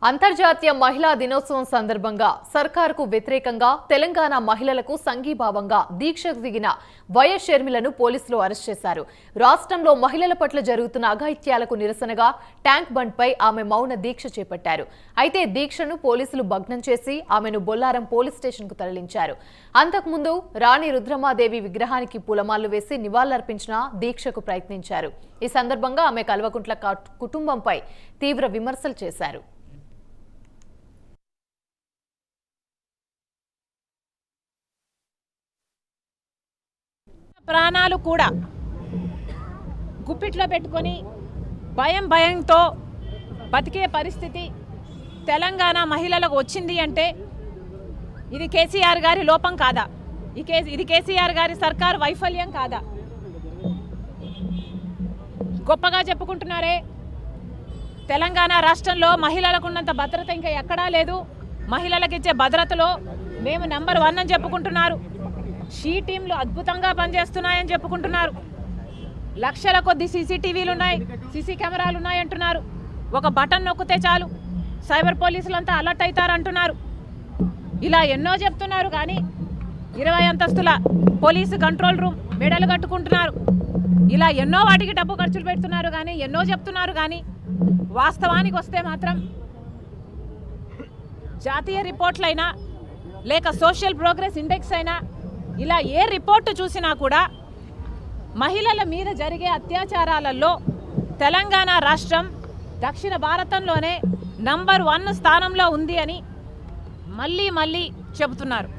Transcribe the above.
అంతర్జాతీయ మహిళా దినోత్సవం సందర్భంగా సర్కారుకు వ్యతిరేకంగా తెలంగాణ మహిళలకు సంఘీభావంగా దీక్షకు దిగిన వైఎస్ షర్మిలను పోలీసులు అరెస్ట్ చేశారు. రాష్ట్రంలో మహిళల పట్ల జరుగుతున్న అఘాయిత్యాలకు నిరసనగా ట్యాంక్ బండ్పై ఆమె మౌన దీక్ష చేపట్టారు. అయితే దీక్షను పోలీసులు భగ్నం చేసి ఆమెను బొల్లారం పోలీస్ స్టేషన్కు తరలించారు. అంతకుముందు రాణి రుద్రమాదేవి విగ్రహానికి పూలమాలలు వేసి నివాళులర్పించిన దీక్షకు ప్రయత్నించారు. ఈ సందర్భంగా ఆమె కల్వకుంట్ల కుటుంబంపై తీవ్ర విమర్శలు చేశారు. ప్రాణాలు కూడా గుప్పిట్లో పెట్టుకొని భయంతో బతికే పరిస్థితి తెలంగాణ మహిళలకు వచ్చింది అంటే ఇది కేసీఆర్ గారి లోపం కాదా? ఇది కేసీఆర్ గారి సర్కార్ వైఫల్యం కాదా? గొప్పగా చెప్పుకుంటున్నారే తెలంగాణ రాష్ట్రంలో మహిళలకు ఉన్నంత భద్రత ఇంకా ఎక్కడా లేదు, మహిళలకు ఇచ్చే భద్రతలో మేము నెంబర్ 1 అని చెప్పుకుంటున్నారు. షీ టీంలు అద్భుతంగా పనిచేస్తున్నాయని చెప్పుకుంటున్నారు. లక్షల కొద్ది సీసీటీవీలు ఉన్నాయి, సీసీ కెమెరాలు ఉన్నాయంటున్నారు. ఒక బటన్ నొక్కితే చాలు సైబర్ పోలీసులంతా అలర్ట్ అవుతారంటున్నారు. ఇలా ఎన్నో చెప్తున్నారు కానీ 20 అంతస్తుల పోలీసు కంట్రోల్ రూమ్ మెడలు కట్టుకుంటున్నారు. ఇలా ఎన్నో వాటికి డబ్బు ఖర్చులు పెడుతున్నారు కానీ ఎన్నో చెప్తున్నారు కానీ వాస్తవానికి వస్తే మాత్రం జాతీయ రిపోర్ట్లైనా లేక సోషల్ ప్రోగ్రెస్ ఇండెక్స్ అయినా ఇలా ఏ రిపోర్టు చూసినా కూడా మహిళల మీద జరిగే అత్యాచారాలలో తెలంగాణ రాష్ట్రం దక్షిణ భారతంలోనే నంబర్ 1 స్థానంలో ఉంది అని మళ్ళీ చెబుతున్నారు.